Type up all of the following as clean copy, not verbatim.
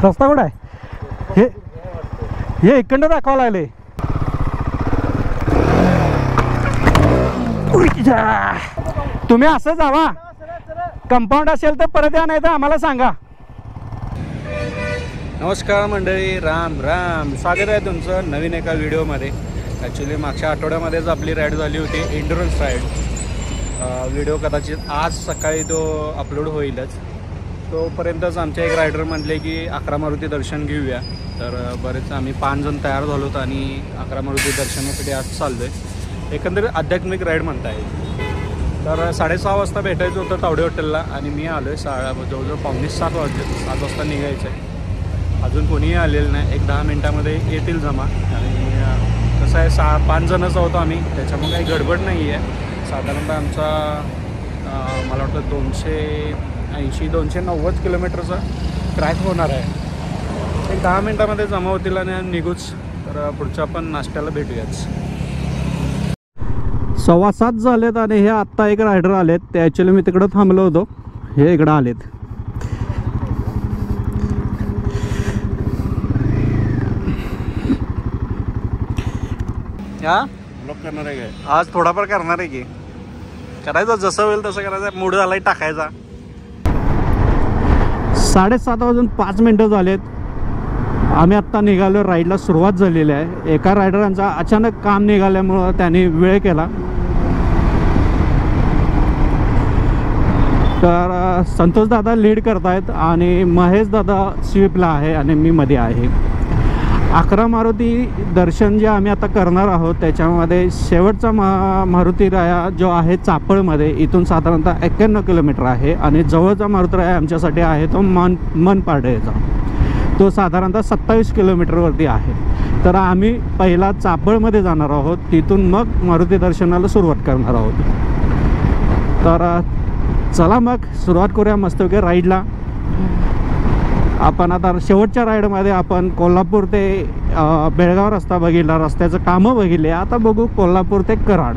रस्ता कुठं आहे? हे इकडनं दाखवा लागले. तुम्ही असं जावा, कंपाऊंड असेल तर परत या, नाही तर आम्हाला सांगा. नमस्कार मंडळी, राम राम. स्वागत आहे तुमचं नवीन एका व्हिडिओमध्ये. ॲक्च्युली मागच्या आठवड्यामध्येच आपली राईड झाली होती, एंड्युरन्स राईड. व्हिडिओ कदाचित आज सकाळी तो अपलोड होईलच. तोपर्यंतच आमचे एक रायडर म्हटले की 11 मारुती दर्शन घेऊया. तर बरेच आम्ही 5 जण तयार झालो होतो आणि 11 मारुती दर्शनासाठी आज चाललो आहे. एकंदरीत आध्यात्मिक राईड म्हणता येईल. तर 6:30 वाजता भेटायचं होतं तावडे हॉटेलला आणि मी आलो आहे जवळजवळ 6:45 वाजले. 7 वाजता निघायचं आहे. अजून कोणीही आलेलं नाही. 1-10 मिनटामध्ये येतील जमा. आणि कसं आहे 5 जणच आहोत आम्ही, त्याच्यामुळे काही गडबड नाही आहे. साधारणतः आमचा मला वाटतं 280-290 किलोमीटरचा ट्रॅक होणार आहे. 10 मिनटामध्ये जमा होतील आणि निघूच. तर पुढच्या आपण नाश्त्याला भेटूयाच. 6:15 झालेत आणि हे आत्ता एक रायडर आलेत. ते ॲक्च्युली मी तिकडं थांबलो होतो, हे इकडं आलेत. या ब्लॉक करणार आहे काय? आज थोडाफार करणार आहे की, करायचं जसं होईल तसं करायचं. मूड झालाय टाकायचा. 7:30 वाजून 5 मिनटं झालेत. आम्ही आत्ता निघालो. राईडला सुरुवात झालेली आहे. एका रायडरांचा अचानक काम निघाल्यामुळं त्यांनी वेळ केला. तर संतोष दादा लीड करतायत आणि महेश दादा स्वीपला आहे आणि मी मध्ये आहे. 11 मारुती दर्शन जे आम्ही आता करणार आहोत त्याच्यामध्ये शेवटचा मारुती राया जो आहे चापळमध्ये, इथून साधारणतः 91 किलोमीटर आहे. आणि जवळचा मारुती राया आमच्यासाठी आहे तो मनपाडेचा, तो साधारणतः 27 किलोमीटरवरती आहे. तर आम्ही पहिला चापळमध्ये जाणार आहोत, तिथून मग मारुती दर्शनाला सुरुवात करणार आहोत. तर चला मग सुरुवात करूया मस्तपैकी राईडला. आपण आता शेवटच्या राईडमध्ये आपण कोल्हापूर ते बेळगाव रस्ता बघितला, रस्त्याचं कामं बघितले. आता बघू कोल्हापूर ते कराड.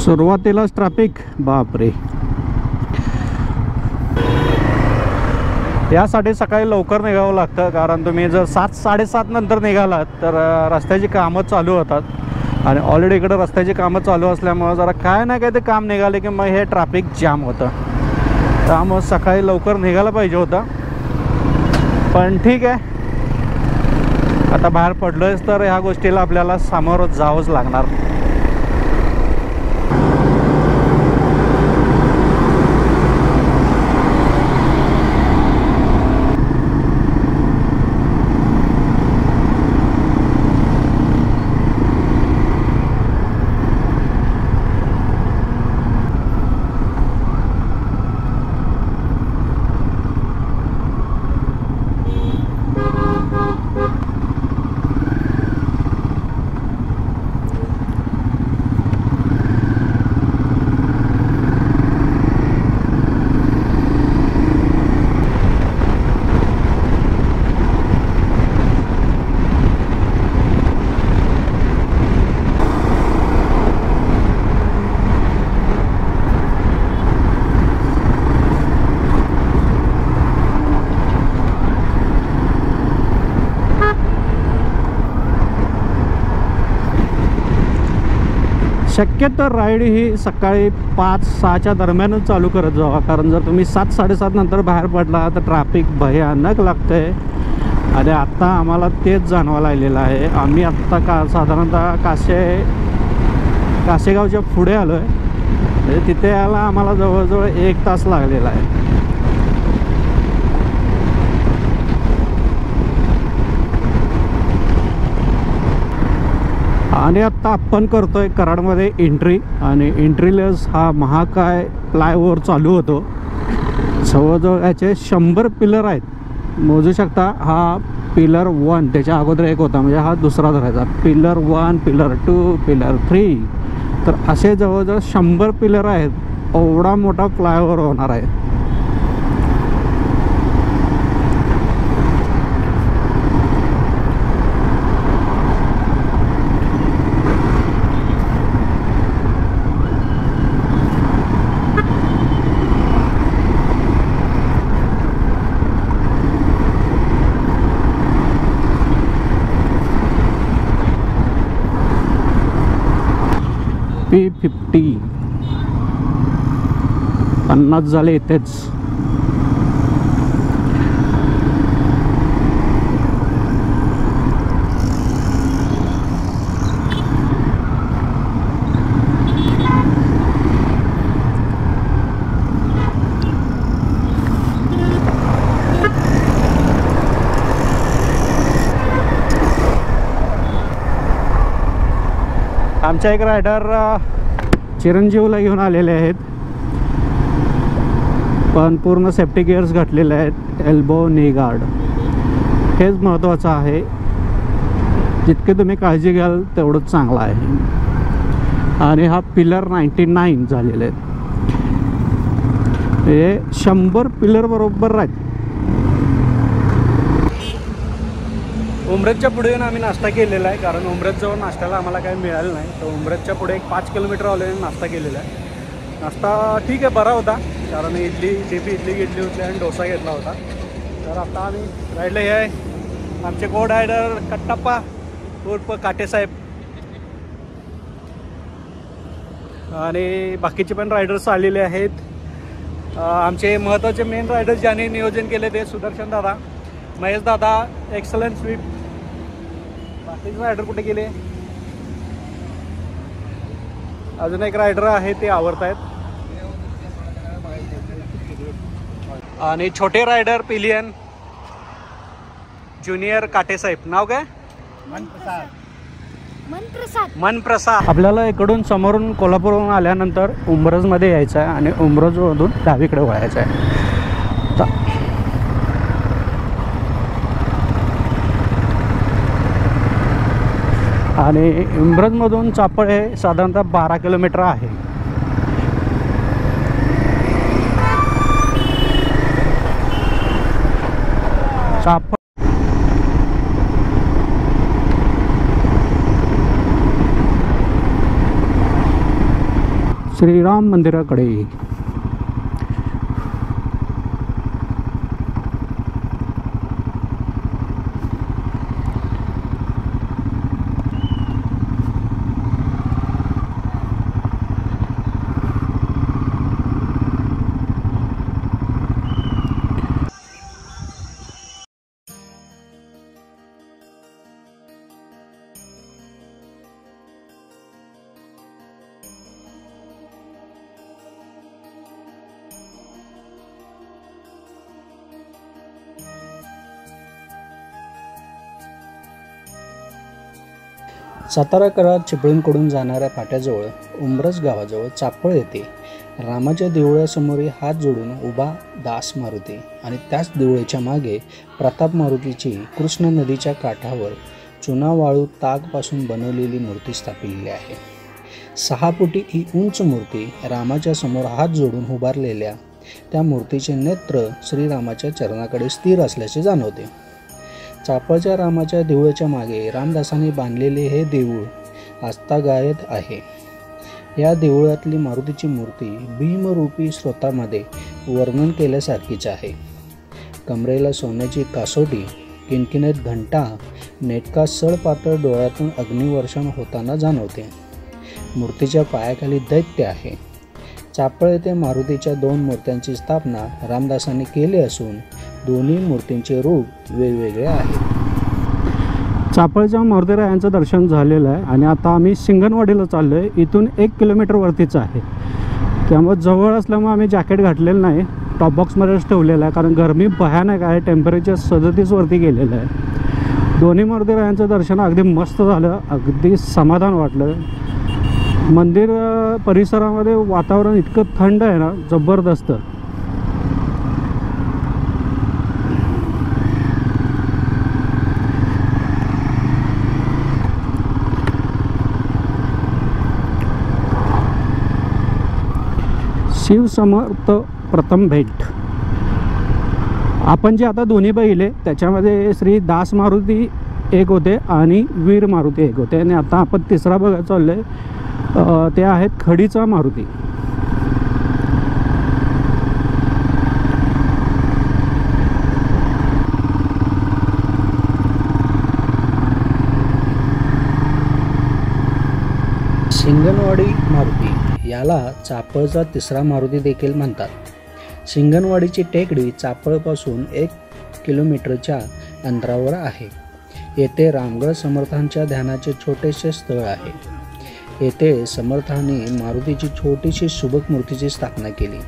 सुरुवातीलाच ट्रॅफिक, बापरे. यासाठी सकाळी लवकर निघावं लागतं, कारण तुम्ही जर 7-7:30 नंतर निघालात तर रस्त्याची कामं चालू होतात. आणि ऑलरेडी इकडं रस्त्याची कामं चालू असल्यामुळं जरा काय ना काय ते काम निघाले की मग हे ट्रॅफिक जाम होतं. त्यामुळं सकाळी लवकर निघायला पाहिजे होतं. पण ठीक आहे, आता बाहेर पडलोयच तर ह्या गोष्टीला आपल्याला सामोरं जावंच लागणार. शक्यतो राईड ही सकाळी 5-6च्या दरम्यानच चालू करत जावा, कारण जर तुम्ही 7-7:30 नंतर बाहेर पडला तर ट्रॅफिक भयानक लागतं आहे. आणि आत्ता आम्हाला तेच जाणवायला आलेलं आहे. आम्ही आत्ता साधारणतः काशेगावच्या पुढे आलो आहे. म्हणजे तिथे यायला आम्हाला जवळजवळ 1 तास लागलेला आहे. आणि आत्ता आपण करतोय कराडमध्ये एंट्री. आणि एंट्रीलाच हा महाकाय फ्लायओव्हर चालू होतो. जवळजवळ याचे 100 पिलर आहेत, मोजू शकता. हा पिलर 1, त्याच्या अगोदर एक होता, म्हणजे हा दुसरा धरायचा. Pillar 1, pillar 2, pillar 3. तर असे जवळजवळ 100 पिलर आहेत. एवढा मोठा फ्लायओव्हर होणार आहे. 50 50 झाले इथेच. आमच्या एक रायडर चिरंजीवला घेऊन आलेले आहेत, पण पूर्ण सेफ्टी गिअर्स घातलेले आहेत, एल्बो नी गार्ड. हेच महत्त्वाचं आहे. जितके तुम्ही काळजी घ्याल तेवढंच चांगलं आहे. आणि हा पिलर 99 झालेले आहेत. हे 100 पिलर बरोबर आहेत. उमरेजच्या पुढे येऊन आम्ही नाश्ता केलेला आहे, कारण उमरेजजवळ नाश्त्याला आम्हाला काही मिळालं नाही. तर उमरेजच्या पुढे एक 5 किलोमीटर ऑलरेडी नाश्ता केलेला आहे. नाश्ता ठीक आहे, बरा होता, कारण इडली घेतली होती आणि डोसा घेतला होता. तर आता आम्ही राहिलं हे आहे आमचे को रायडर कट्टाप्पा उर्फ काटेसाहेब, आणि बाकीचे पण रायडर्स आलेले आहेत. आमचे महत्त्वाचे मेन रायडर्स ज्यांनी नियोजन केले ते सुदर्शन दादा, महेश दादा, एक्सलन्स स्वीप. बाकीचे रायडर कुठे गेले? अजून एक रायडर आहे ते आवरत आहेत. आणि छोटे रायडर पिलियन ज्युनियर काटेसाहेब. नाव काय? मनप्रसाद. आपल्याला इकडून समोरून कोल्हापूरहून आल्यानंतर उमरजमध्ये यायचं आहे आणि उमरजमधून डावीकडे वळायचं आहे. आणि उमरजमधून चापळ हे साधारणतः 12 किलोमीटर आहे. चापळ श्रीराम मंदिराकडे. सातारा कराड चिपळूणकडून जाणाऱ्या फाट्याजवळ उमरज गावाजवळ चापळ येथे रामाच्या देवळासमोर हात जोडून उभा दास मारुती आणि त्याच देवळाच्या मागे प्रताप मारुतीची कृष्णा नदीच्या काठावर चुना वाळू तागपासून बनवलेली मूर्ती स्थापिलेली आहे. 6 फुटी ही उंच मूर्ती रामाच्या समोर हात जोडून उभारलेल्या त्या मूर्तीचे नेत्र श्रीरामाच्या चरणाकडे स्थिर असल्याचे जाणवते. चापळच्या रामाच्या देवळाच्या मागे रामदासांनी बांधलेले हे देऊळ आस्थागायत आहे. या देवळातली मारुतीची मूर्ती भीमरूपी स्रोतामध्ये वर्णन केल्यासारखीच आहे. कमरेला सोन्याची कासोटी, किणकिणीत घंटा, नेटका सळपातळ डोळ्यातून अग्निवर्षण होताना जाणवते. मूर्तीच्या पायाखाली दैत्य आहे. चापळ येथे मारुतीच्या 2 मूर्त्यांची स्थापना रामदासांनी केली असून दोन्ही मूर्तींचे रूप वेगवेगळे आहे. चापळच्या मारुतीरायांचं दर्शन झालेलं आहे आणि आता आम्ही सिंगणवाडीला चाललो आहे. इथून 1 किलोमीटर वरतीच आहे, त्यामुळे जवळ असल्यामुळे आम्ही जॅकेट घातलेलं नाही, टॉप बॉक्समध्येच ठेवलेलं आहे, कारण गरमी भयानक आहे. टेम्परेचर 37 वरती गेलेलं आहे. दोन्ही मारुतीरायांचं दर्शन अगदी मस्त झालं, अगदी समाधान वाटलं. मंदिर परिसरामध्ये वातावरण इतकं थंड आहे ना, जबरदस्त. शिवसमर्थ प्रथम भेट. आपण जे आता दोन्ही बघितले त्याच्यामध्ये श्री दास मारुती एक होते आणि वीर मारुती एक होते, आणि आता आपण तिसरा बघायला चाललोय ते आहेत खडीचा मारुती. सिंगणवाडी मारुती. याला चापळचा तिसरा मारुती देखील म्हणतात. शिंगणवाडीची टेकडी चापळपासून 1 किलोमीटरच्या अंतरावर आहे. येथे रामगड समर्थांच्या ध्यानाचे छोटेसे स्थळ आहे. येथे समर्थांनी मारुतीची छोटीशी सुबक मूर्तीची स्थापना केली.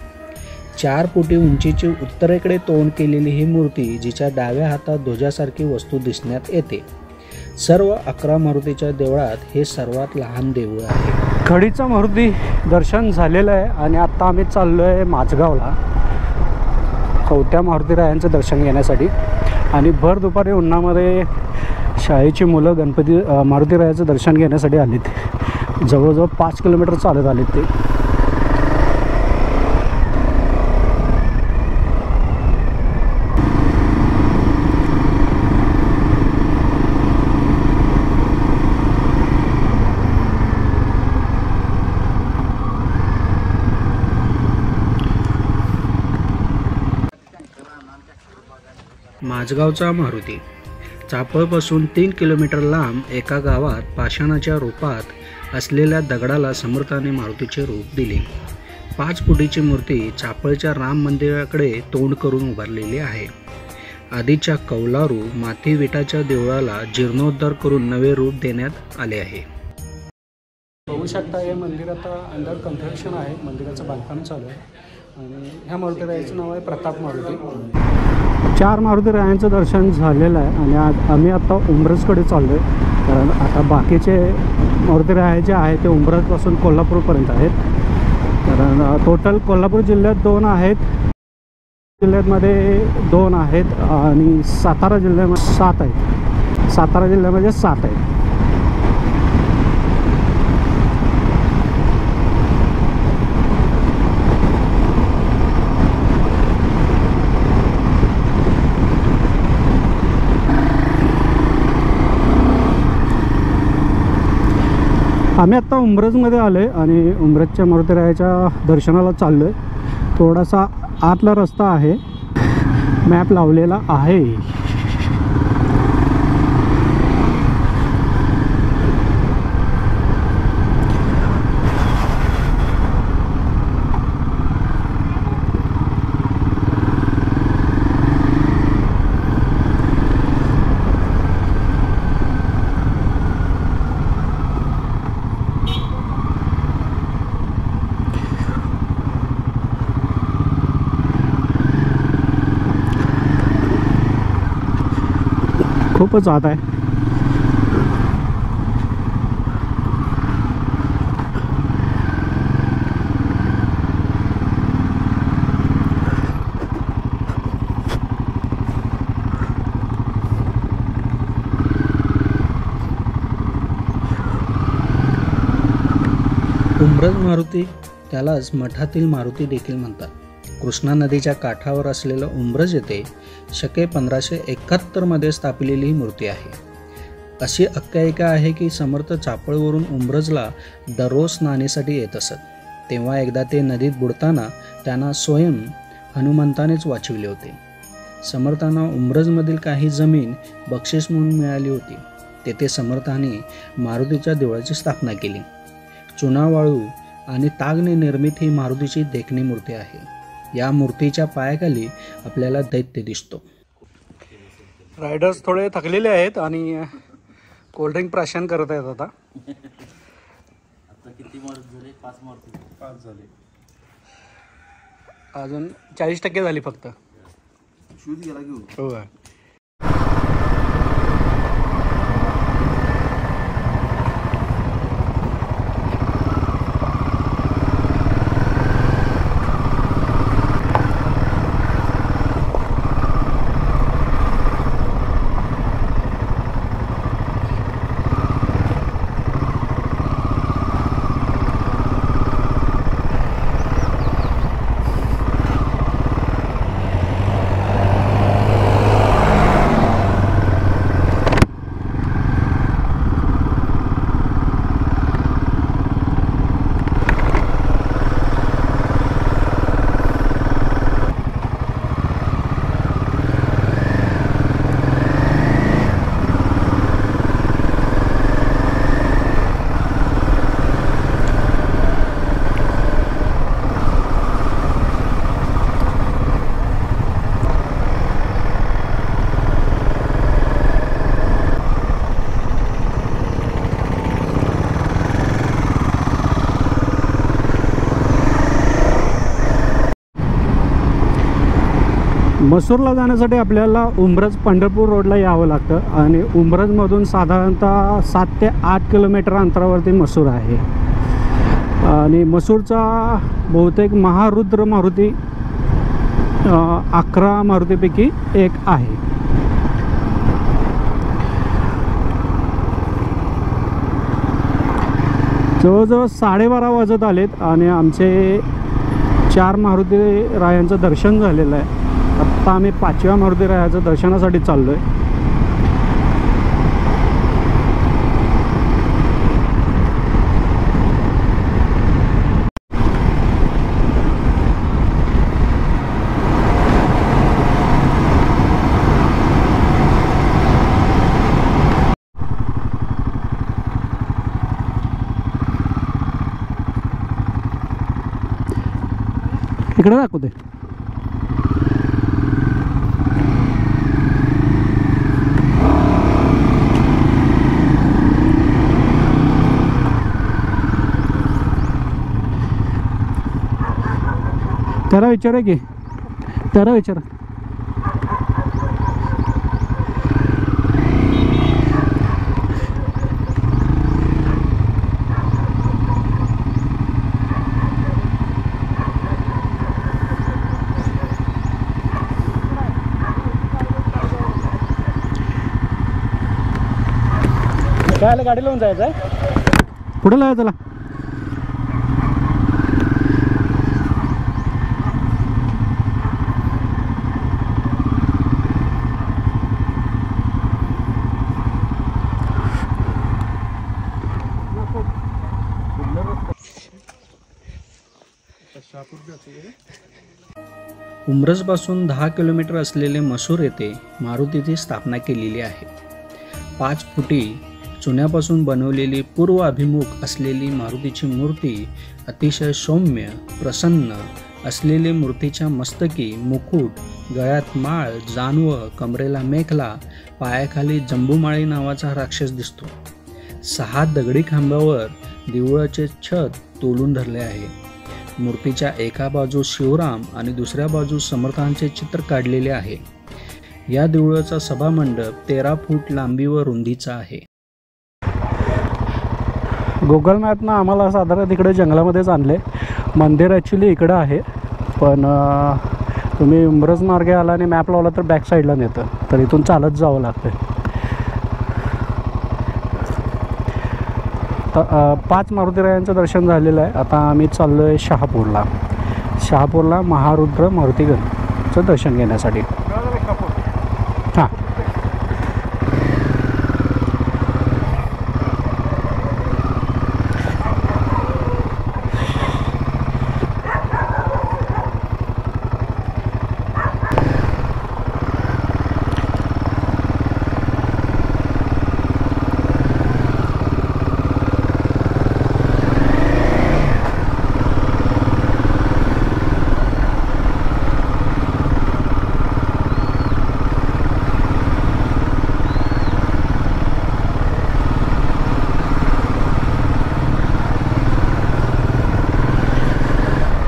4 फुटी उंचीची उत्तरेकडे तोंड केलेली ही मूर्ती, जिच्या डाव्या हातात ध्वजासारखी वस्तू दिसण्यात येते. सर्व 11 मारुतीच्या देवळात हे सर्वात लहान देऊळ आहे. खडीचं मारुती दर्शन झालेलं आहे आणि आत्ता आम्ही चाललो आहे माझगावला 4थ्या मारुतीरायांचं दर्शन घेण्यासाठी. आणि भर दुपारी उन्हामध्ये शाळेची मुलं गणपती मारुतीरायाचं दर्शन घेण्यासाठी आलीत. जवळजवळ 5 किलोमीटर चालत आलेत ते. माझगावचा मारुती चापळपासून 3 किलोमीटर लांब एका गावात पाषाणाच्या रूपात असलेल्या दगडाला समर्थाने मारुतीचे रूप दिले. 5 फुटीची मूर्ती चापळच्या राम मंदिराकडे तोंड करून उभारलेली आहे. आधीच्या कौलारू माती विटाच्या देवळाला जीर्णोद्धार करून नवे रूप देण्यात आले आहे. बघू शकता हे मंदिर आता अंडर कन्स्ट्रक्शन आहे. मंदिराचं बांधकाम चालू आहे आणि ह्या मारुतीरायाचं नाव आहे प्रताप मारुती. 4 मारुतीरायांचं दर्शन झालेलं आहे आणि आज आम्ही आता उंब्रजकडे चाललो आहे. कारण आता बाकीचे मारुतीराय जे आहे ते उंब्रजपासून कोल्हापूरपर्यंत आहेत. कारण टोटल कोल्हापूर जिल्ह्यात 2 आहेत, जिल्ह्यामध्ये 2 आहेत आणि सातारा जिल्ह्यामध्ये 7 आहेत. सातारा जिल्ह्यामध्ये 7 आहेत. आम्ही आत्ता उंब्रजमध्ये आलो आहे आणि उंब्रजच्या मारुतीरायाच्या दर्शनाला चाललो आहे. थोडासा आतला रस्ता आहे, मॅप लावलेला आहे. खूपच आत आहे. उंब्रज मारुती, त्यालाच मठातील मारुती देखील म्हणतात. कृष्णा नदीच्या काठावर असलेलं उंब्रज येथे शके 1571 मध्ये स्थापिलेली ही मूर्ती आहे. अशी आख्यायिका आहे की समर्थ चापळवरून उंब्रजला दररोज स्नानासाठी येत असत. तेव्हा एकदा ते नदीत बुडताना त्यांना स्वयं हनुमंतानेच वाचविले होते. समर्थांना उंब्रजमधील काही जमीन बक्षीस म्हणून मिळाली होती. तेथे समर्थांनी मारुतीच्या देवळाची स्थापना केली. चुना वाळू आणि तागने निर्मित ही मारुतीची देखणी मूर्ती आहे. या मूर्तीच्या पायाखाली आपल्याला दैत्य दिसतो. रायडर्स थोडे थकलेले आहेत आणि कोल्ड्रिंक प्राशन करत आहेत. आता किती मारुती झाले? 5 झाले. अजून 40% झाली फक्त. शूज गेला घेऊन. हो. मसूरला जाण्यासाठी आपल्याला उंब्रज पंढरपूर रोडला यावं लागतं आणि उंब्रजमधून साधारणतः 7 ते 8 किलोमीटर अंतरावरती मसूर आहे आणि मसूरचा बहुतेक महारुद्र मारुती 11 मारुतीपैकी एक आहे. जवळजवळ 12:30 वाजत आलेत आणि आमचे 4 मारुती रायांचं दर्शन झालेलं आहे. आत्ता आम्ही 5व्या मारुती रायाचं दर्शनासाठी चाललो आहे. इकडे दाखवते. त्याला विचारा की, त्याला विचारा. काय गाडी लावून जायचं आहे? पुढे लावायचं त्याला. उंब्रजपासून 10 किलोमीटर असलेले मसूर येथे मारुतीची स्थापना केलेली आहे. 5 फुटी चुन्यापासून बनवलेली पूर्व अभिमुख असलेली मारुतीची मूर्ती अतिशय सौम्य प्रसन्न असलेली, मूर्तीच्या मस्तकी मुकुट, गळ्यात माळ, जानवं, कमरेला मेखला, पायाखाली जंबूमाळी नावाचा राक्षस दिसतो. 6 दगडी खांबावर देवळाचे छत तोलून धरले आहे. मूर्तीच्या एका बाजूस शिवराम आणि दुसऱ्या बाजूस समर्थांचे चित्र काढलेले आहे. या देवळाचा सभामंडप 13 फूट लांबी व रुंदीचा आहे. गुगल मॅपनं आम्हाला साधारण तिकडे जंगलामध्येच आणले. मंदिर ॲक्च्युली इकडं आहे, पण तुम्ही उंब्रज मार्गे आला आणि मॅप लावला तर बॅक साईडला नेतं, तर इथून चालत जावं लागतं. 5 मारुतीरायांचं दर्शन झालेलं आहे. आता आम्ही चाललो आहे शहापूरला महारुद्र मारुतीगणचं दर्शन घेण्यासाठी. हां,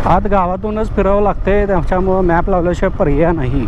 आत गावातूनच फिरावं लागते, त्याच्यामुळं मॅप लावल्याशिवाय पर्याय नाही.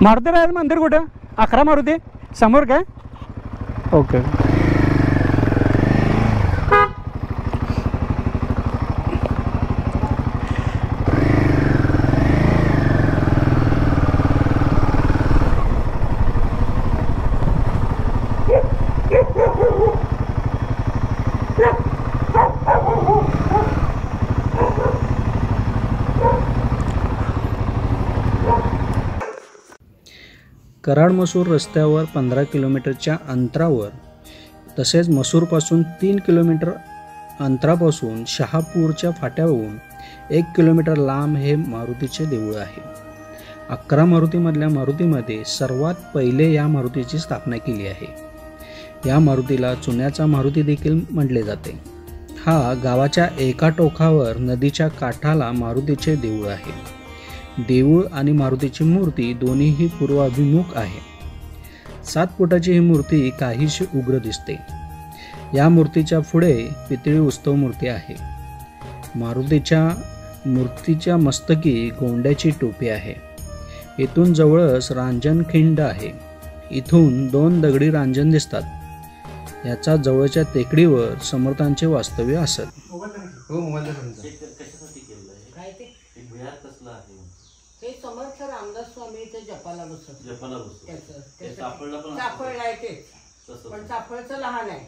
मारुती रायल मंदिर कुठं? 11 मारुती समोर काय? ओके. कराड मसूर रस्त्यावर 15 किलोमीटरच्या अंतरावर तसेच मसूरपासून 3 किलोमीटर अंतरापासून शहापूरच्या फाट्यावरून 1 किलोमीटर लांब हे मारुतीचे देऊळ आहे. 11 मारुतीमधल्या मारुतीमध्ये सर्वात पहिले या मारुतीची स्थापना केली आहे. या मारुतीला चुन्याचा मारुती देखील म्हटले जाते. हा गावाच्या एका टोकावर नदीच्या काठाला मारुतीचे देऊळ आहे. देऊळ आणि मारुतीची मूर्ती दोन्हीही पूर्वाभिमुख आहे. 7 फुटाची ही मूर्ती काहीशी उग्र दिसते. या मूर्तीच्या पुढे पितळी उत्सव मूर्ती आहे. मारुतीच्या मूर्तीच्या मस्तकी गोंड्याची टोपी आहे. इथून जवळच रांजणखिंड आहे. इथून 2 दगडी रांजण दिसतात. याचा जवळच्या टेकडीवर समर्थांचे वास्तव्य असत. हे समर्थ रामदास स्वामी इथे जपाला बसत. पण चाफळचं लहान आहे.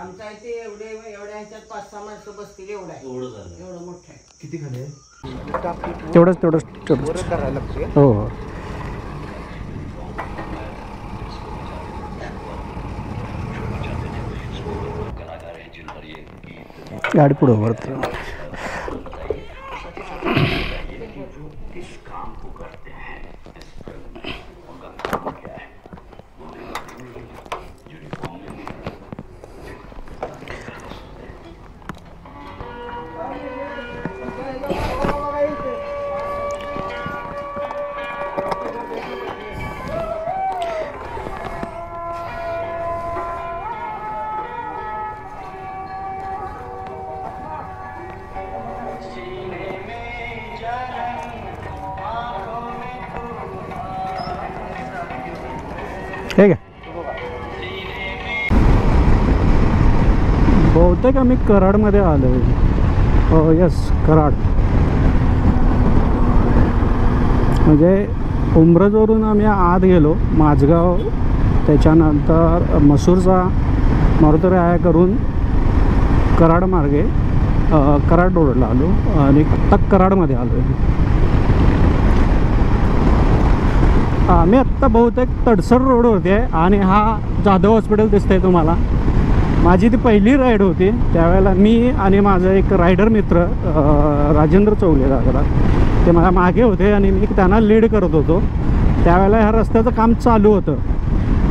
आमच्या इथे एवढ्या ह्याच्यात 5-6 माणसं बसतील एवढं आहे. एवढं मोठं आहे. किती खाली आहे? तेवढंच करायला लागते. हो हो. गाडी पुढे वरती. ठीक आहे. बहुतेक आम्ही कराडमध्ये आलो आहे. हो यस, कराड. म्हणजे उंब्रजवरून आम्ही आत गेलो माझगाव, त्याच्यानंतर मसूरचा मारुती राया करून कराड मार्गे कराड रोडला आलो आणि आत्ता कराडमध्ये आलो आहे. मी आत्ता बहुतेक तडसर रोडवरती आहे आणि हा जाधव हॉस्पिटल दिसतंय तुम्हाला. माझी ती पहिली राईड होती. त्यावेळेला मी आणि माझा एक रायडर मित्र राजेंद्र चौले दादा ते मला मागे होते आणि मी त्यांना लीड करत होतो. त्यावेळेला ह्या रस्त्याचं काम चालू होतं.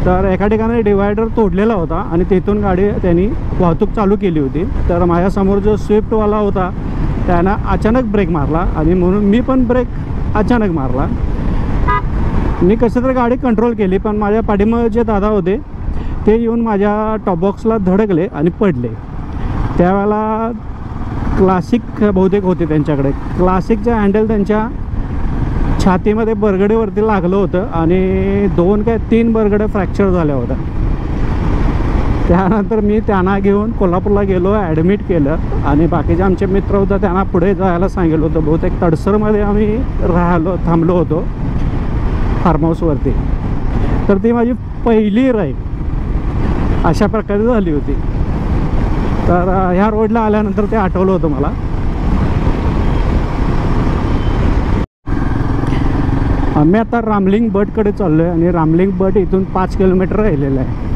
तर एका ठिकाणी डिवायडर तोडलेला होता आणि तिथून गाडी त्यांनी वाहतूक चालू केली होती. तर माझ्यासमोर जो स्विफ्टवाला होता त्यानं अचानक ब्रेक मारला आणि म्हणून मी पण ब्रेक अचानक मारला. मी कसं तर गाडी कंट्रोल केली, पण माझ्या पाठीमागे जे दादा होते ते येऊन माझ्या टॉपबॉक्सला धडकले आणि पडले. त्यावेळेला क्लासिक बहुतेक होते त्यांच्याकडे. क्लासिकचं हँडल त्यांच्या छातीमध्ये बरगडीवरती लागलं होतं आणि 2 काय 3 बरगड्या फ्रॅक्चर झाल्या होत्या. त्यानंतर मी त्यांना घेऊन कोल्हापूरला गेलो, ॲडमिट केलं आणि बाकीचे आमचे मित्र होते त्यांना पुढे जायला सांगितलं होतं. बहुतेक तडसरमध्ये आम्ही थांबलो होतो फार्म हाऊसवरती. तर ती माझी पहिली राईड अशा प्रकारे झाली होती. तर ह्या रोडला आल्यानंतर ते आठवलं होतं मला. आम्ही आता रामलिंग बटकडे चाललो आहे आणि रामलिंग बट इथून 5 किलोमीटर राहिलेलं आहे.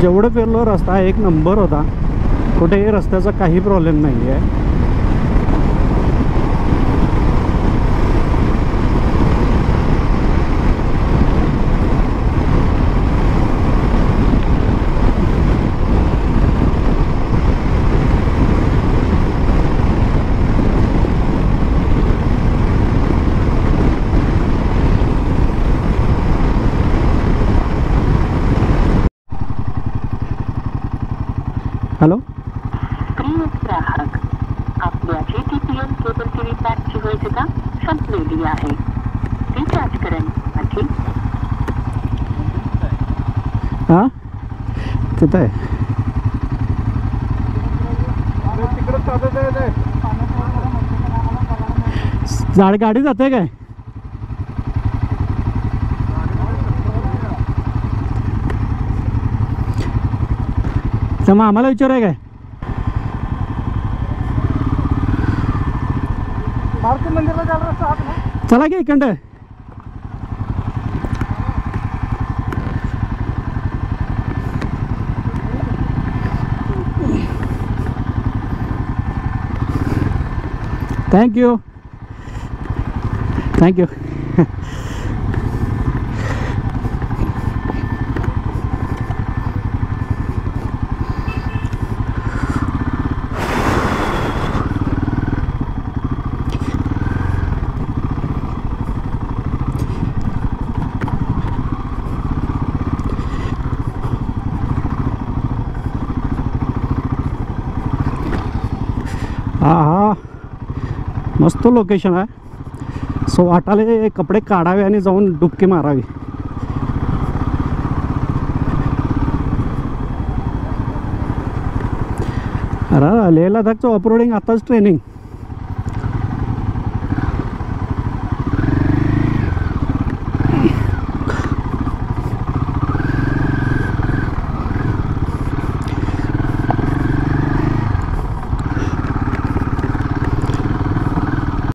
जेवढं फिरलो रस्ता एक नंबर होता. कुठेही रस्त्याचा काही प्रॉब्लेम नाही आहे. हॅलो. प्रिय ग्राहक, आपल्याची TPN केबल टीव्ही पॅकची वैधता संपलेली आहे. रिचार्ज करण्यासाठी हां तिथं आहे. झाड गाडी जाते काय? तर मग आम्हाला विचाराय काय? मारुती मंदिरला जायला रस्ता हाच ना? चला की इकडं. Thank you thank you. हा हा मस्त लोकेशन आहे. सो वाटाले कपडे काढावे आणि जाऊन डुबकी मारावी. अरे लेह लडाखचं ऑफरोडिंग आताच ट्रेनिंग.